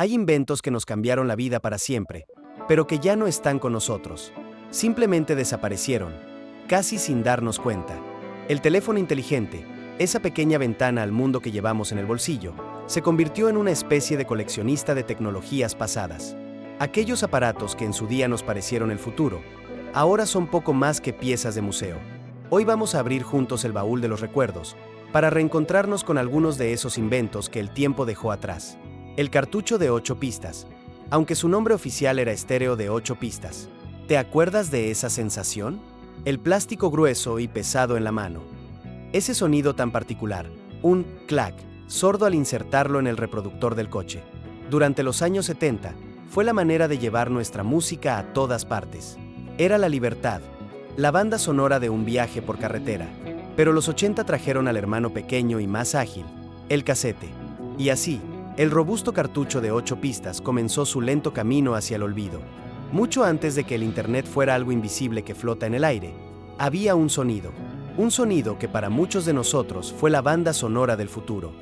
Hay inventos que nos cambiaron la vida para siempre, pero que ya no están con nosotros. Simplemente desaparecieron, casi sin darnos cuenta. El teléfono inteligente, esa pequeña ventana al mundo que llevamos en el bolsillo, se convirtió en una especie de coleccionista de tecnologías pasadas. Aquellos aparatos que en su día nos parecieron el futuro, ahora son poco más que piezas de museo. Hoy vamos a abrir juntos el baúl de los recuerdos, para reencontrarnos con algunos de esos inventos que el tiempo dejó atrás. El cartucho de 8 pistas, aunque su nombre oficial era estéreo de 8 pistas. ¿Te acuerdas de esa sensación? El plástico grueso y pesado en la mano. Ese sonido tan particular, un clac, sordo al insertarlo en el reproductor del coche. Durante los años 70, fue la manera de llevar nuestra música a todas partes. Era la libertad, la banda sonora de un viaje por carretera. Pero los 80 trajeron al hermano pequeño y más ágil, el casete. Y así, el robusto cartucho de 8 pistas comenzó su lento camino hacia el olvido. Mucho antes de que el Internet fuera algo invisible que flota en el aire, había un sonido que para muchos de nosotros fue la banda sonora del futuro.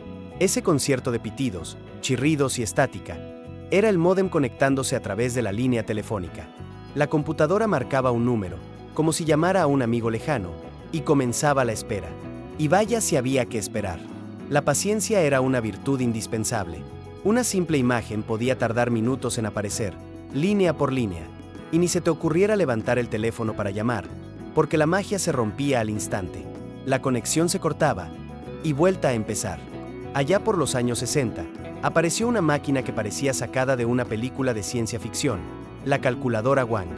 Ese concierto de pitidos, chirridos y estática, era el módem conectándose a través de la línea telefónica. La computadora marcaba un número, como si llamara a un amigo lejano, y comenzaba la espera. Y vaya si había que esperar. La paciencia era una virtud indispensable. Una simple imagen podía tardar minutos en aparecer, línea por línea, y ni se te ocurriera levantar el teléfono para llamar, porque la magia se rompía al instante. La conexión se cortaba, y vuelta a empezar. Allá por los años 60, apareció una máquina que parecía sacada de una película de ciencia ficción, la calculadora Wang.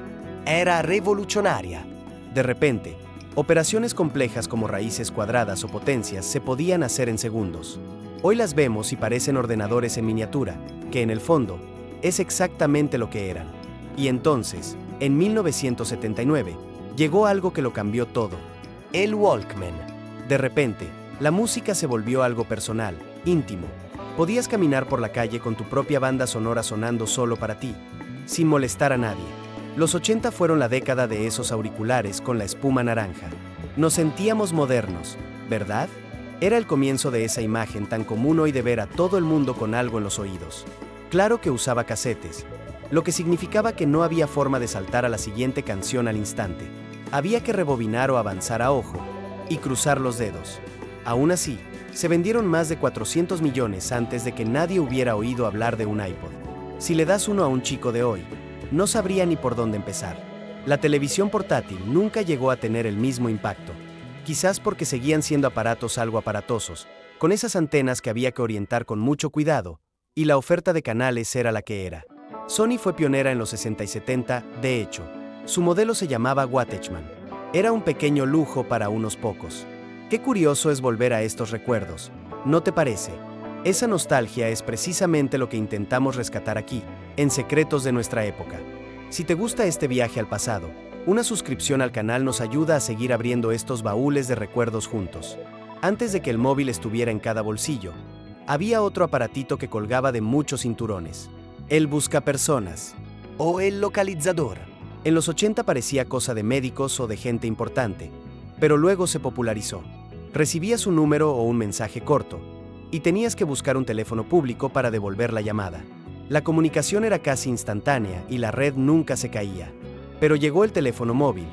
Era revolucionaria. De repente, operaciones complejas como raíces cuadradas o potencias se podían hacer en segundos. Hoy las vemos y parecen ordenadores en miniatura, que en el fondo, es exactamente lo que eran. Y entonces, en 1979, llegó algo que lo cambió todo. El Walkman. De repente, la música se volvió algo personal, íntimo. Podías caminar por la calle con tu propia banda sonora sonando solo para ti, sin molestar a nadie. Los 80 fueron la década de esos auriculares con la espuma naranja. Nos sentíamos modernos, ¿verdad? Era el comienzo de esa imagen tan común hoy de ver a todo el mundo con algo en los oídos. Claro que usaba casetes, lo que significaba que no había forma de saltar a la siguiente canción al instante. Había que rebobinar o avanzar a ojo, y cruzar los dedos. Aún así, se vendieron más de 400 millones antes de que nadie hubiera oído hablar de un iPod. Si le das uno a un chico de hoy, no sabría ni por dónde empezar. La televisión portátil nunca llegó a tener el mismo impacto. Quizás porque seguían siendo aparatos algo aparatosos, con esas antenas que había que orientar con mucho cuidado, y la oferta de canales era la que era. Sony fue pionera en los 60 y 70, de hecho. Su modelo se llamaba Watchman. Era un pequeño lujo para unos pocos. Qué curioso es volver a estos recuerdos, ¿no te parece? Esa nostalgia es precisamente lo que intentamos rescatar aquí, en Secretos de nuestra época. Si te gusta este viaje al pasado, una suscripción al canal nos ayuda a seguir abriendo estos baúles de recuerdos juntos. Antes de que el móvil estuviera en cada bolsillo, había otro aparatito que colgaba de muchos cinturones. El buscapersonas, o el localizador. En los 80 parecía cosa de médicos o de gente importante, pero luego se popularizó. Recibías un número o un mensaje corto, y tenías que buscar un teléfono público para devolver la llamada. La comunicación era casi instantánea y la red nunca se caía. Pero llegó el teléfono móvil,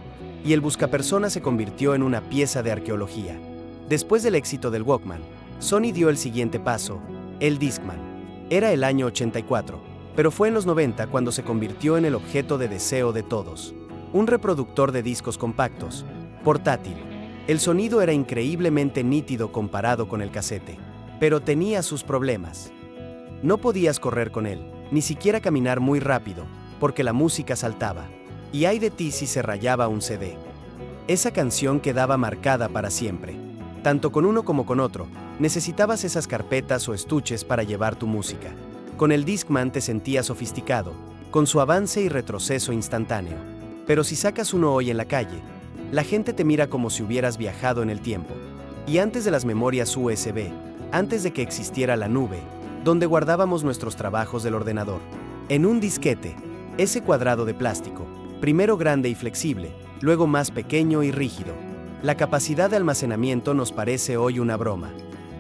y el buscapersonas se convirtió en una pieza de arqueología. Después del éxito del Walkman, Sony dio el siguiente paso, el Discman. Era el año 84, pero fue en los 90 cuando se convirtió en el objeto de deseo de todos. Un reproductor de discos compactos, portátil. El sonido era increíblemente nítido comparado con el casete, pero tenía sus problemas. No podías correr con él, ni siquiera caminar muy rápido, porque la música saltaba. Y ay de ti si se rayaba un CD. Esa canción quedaba marcada para siempre. Tanto con uno como con otro, necesitabas esas carpetas o estuches para llevar tu música. Con el Discman te sentías sofisticado, con su avance y retroceso instantáneo. Pero si sacas uno hoy en la calle, la gente te mira como si hubieras viajado en el tiempo. Y antes de las memorias USB, antes de que existiera la nube, donde guardábamos nuestros trabajos del ordenador, en un disquete, ese cuadrado de plástico, primero grande y flexible, luego más pequeño y rígido. La capacidad de almacenamiento nos parece hoy una broma.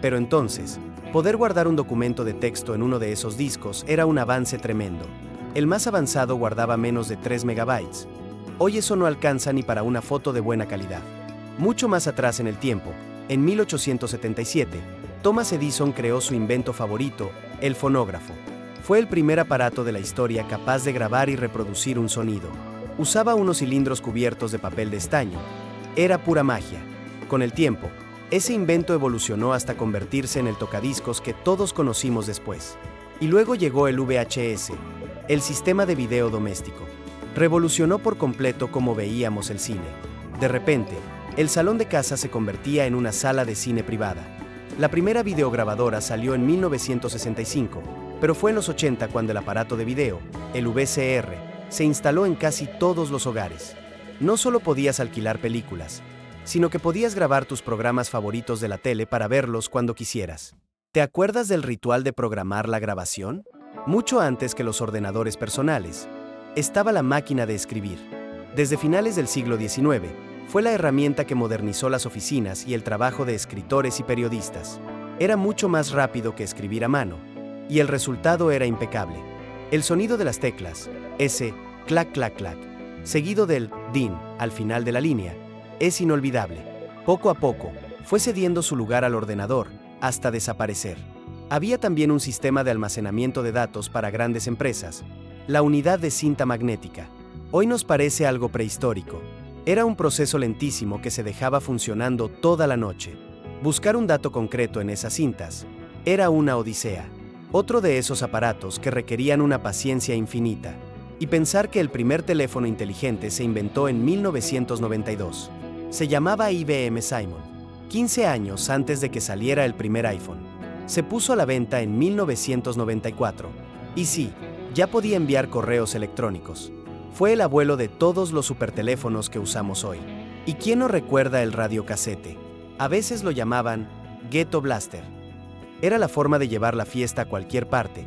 Pero entonces, Poder guardar un documento de texto en uno de esos discos era un avance tremendo. El más avanzado guardaba menos de 3 megabytes. Hoy eso no alcanza ni para una foto de buena calidad. Mucho más atrás en el tiempo, en 1877, Thomas Edison creó su invento favorito, el fonógrafo. Fue el primer aparato de la historia capaz de grabar y reproducir un sonido. Usaba unos cilindros cubiertos de papel de estaño. Era pura magia. Con el tiempo, ese invento evolucionó hasta convertirse en el tocadiscos que todos conocimos después. Y luego llegó el VHS, el sistema de video doméstico. Revolucionó por completo cómo veíamos el cine. De repente, el salón de casa se convertía en una sala de cine privada. La primera videograbadora salió en 1965, pero fue en los 80 cuando el aparato de video, el VCR, se instaló en casi todos los hogares. No solo podías alquilar películas, sino que podías grabar tus programas favoritos de la tele para verlos cuando quisieras. ¿Te acuerdas del ritual de programar la grabación? Mucho antes que los ordenadores personales, estaba la máquina de escribir. Desde finales del siglo XIX, fue la herramienta que modernizó las oficinas y el trabajo de escritores y periodistas. Era mucho más rápido que escribir a mano, y el resultado era impecable. El sonido de las teclas, ese clac clac clac, seguido del din al final de la línea, es inolvidable. Poco a poco, fue cediendo su lugar al ordenador, hasta desaparecer. Había también un sistema de almacenamiento de datos para grandes empresas, la unidad de cinta magnética. Hoy nos parece algo prehistórico. Era un proceso lentísimo que se dejaba funcionando toda la noche. Buscar un dato concreto en esas cintas era una odisea. Otro de esos aparatos que requerían una paciencia infinita. Y pensar que el primer teléfono inteligente se inventó en 1992. Se llamaba IBM Simon, 15 años antes de que saliera el primer iPhone. Se puso a la venta en 1994. Y sí, ya podía enviar correos electrónicos. Fue el abuelo de todos los superteléfonos que usamos hoy. ¿Y quién no recuerda el radiocasete? A veces lo llamaban Ghetto Blaster. Era la forma de llevar la fiesta a cualquier parte,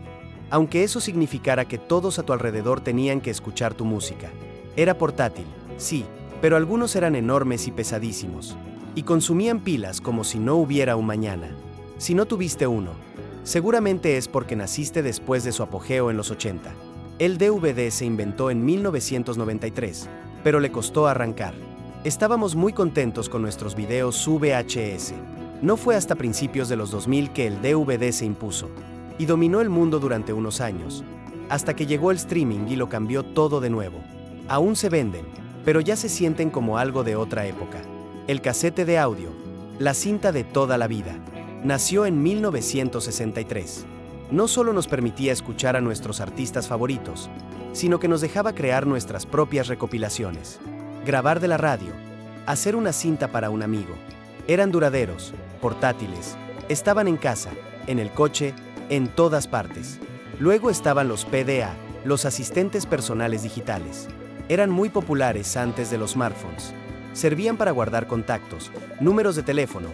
aunque eso significara que todos a tu alrededor tenían que escuchar tu música. Era portátil, sí, pero algunos eran enormes y pesadísimos, y consumían pilas como si no hubiera un mañana. Si no tuviste uno, seguramente es porque naciste después de su apogeo en los 80. El DVD se inventó en 1993, pero le costó arrancar. Estábamos muy contentos con nuestros videos VHS. No fue hasta principios de los 2000 que el DVD se impuso, y dominó el mundo durante unos años, hasta que llegó el streaming y lo cambió todo de nuevo. Aún se venden, pero ya se sienten como algo de otra época. El casete de audio, la cinta de toda la vida, nació en 1963. No solo nos permitía escuchar a nuestros artistas favoritos, sino que nos dejaba crear nuestras propias recopilaciones. Grabar de la radio, hacer una cinta para un amigo. Eran duraderos, portátiles, estaban en casa, en el coche, en todas partes. Luego estaban los PDA, los asistentes personales digitales. Eran muy populares antes de los smartphones. Servían para guardar contactos, números de teléfono,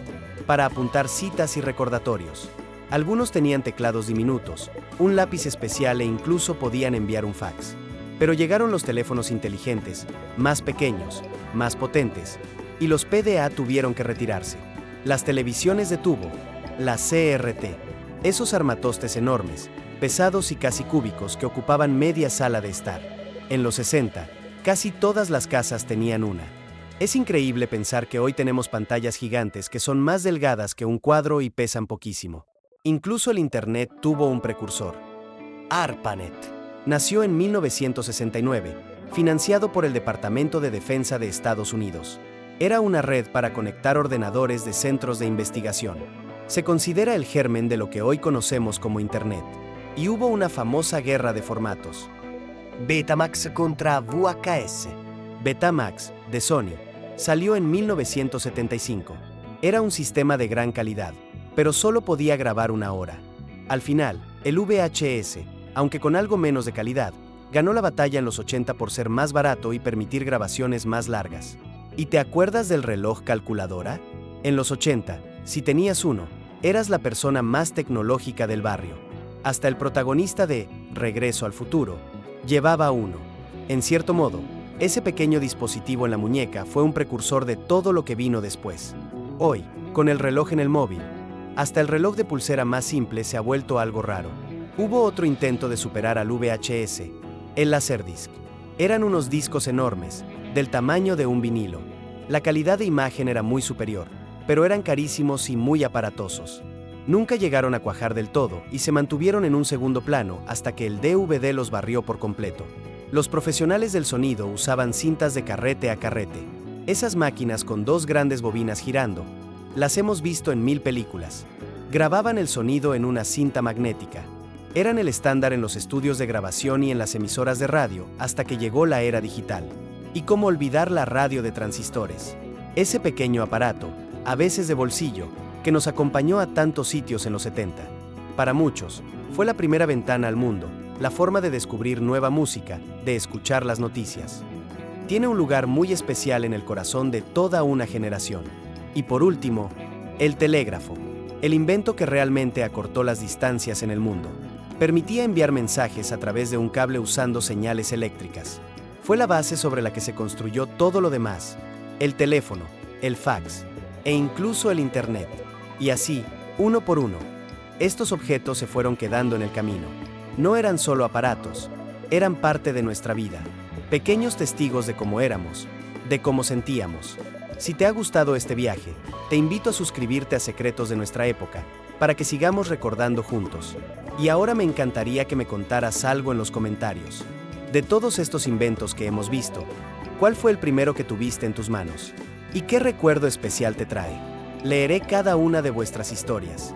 para apuntar citas y recordatorios. Algunos tenían teclados diminutos, un lápiz especial e incluso podían enviar un fax. Pero llegaron los teléfonos inteligentes, más pequeños, más potentes, y los PDA tuvieron que retirarse. Las televisiones de tubo, la CRT, esos armatostes enormes, pesados y casi cúbicos que ocupaban media sala de estar. En los 60, casi todas las casas tenían una. Es increíble pensar que hoy tenemos pantallas gigantes que son más delgadas que un cuadro y pesan poquísimo. Incluso el Internet tuvo un precursor. ARPANET. Nació en 1969, financiado por el Departamento de Defensa de Estados Unidos. Era una red para conectar ordenadores de centros de investigación. Se considera el germen de lo que hoy conocemos como Internet. Y hubo una famosa guerra de formatos. Betamax contra VHS. Betamax, de Sony, salió en 1975. Era un sistema de gran calidad, pero solo podía grabar una hora. Al final, el VHS, aunque con algo menos de calidad, ganó la batalla en los 80 por ser más barato y permitir grabaciones más largas. ¿Y te acuerdas del reloj calculadora? En los 80, si tenías uno, eras la persona más tecnológica del barrio. Hasta el protagonista de Regreso al Futuro llevaba uno. En cierto modo, ese pequeño dispositivo en la muñeca fue un precursor de todo lo que vino después. Hoy, con el reloj en el móvil, Hasta el reloj de pulsera más simple se ha vuelto algo raro. Hubo otro intento de superar al VHS, el Laserdisc. Eran unos discos enormes, del tamaño de un vinilo. La calidad de imagen era muy superior, pero eran carísimos y muy aparatosos. Nunca llegaron a cuajar del todo y se mantuvieron en un segundo plano hasta que el DVD los barrió por completo. Los profesionales del sonido usaban cintas de carrete a carrete. Esas máquinas con dos grandes bobinas girando, las hemos visto en 1000 películas. Grababan el sonido en una cinta magnética. Eran el estándar en los estudios de grabación y en las emisoras de radio hasta que llegó la era digital. Y cómo olvidar la radio de transistores. Ese pequeño aparato, a veces de bolsillo, que nos acompañó a tantos sitios en los 70. Para muchos, fue la primera ventana al mundo, la forma de descubrir nueva música, de escuchar las noticias. Tiene un lugar muy especial en el corazón de toda una generación. Y por último, el telégrafo, el invento que realmente acortó las distancias en el mundo. Permitía enviar mensajes a través de un cable usando señales eléctricas. Fue la base sobre la que se construyó todo lo demás, el teléfono, el fax e incluso el Internet. Y así, uno por uno, estos objetos se fueron quedando en el camino. No eran solo aparatos, eran parte de nuestra vida, pequeños testigos de cómo éramos, de cómo sentíamos. Si te ha gustado este viaje, te invito a suscribirte a Secretos de Nuestra Época, para que sigamos recordando juntos. Y ahora me encantaría que me contaras algo en los comentarios. De todos estos inventos que hemos visto, ¿cuál fue el primero que tuviste en tus manos? ¿Y qué recuerdo especial te trae? Leeré cada una de vuestras historias.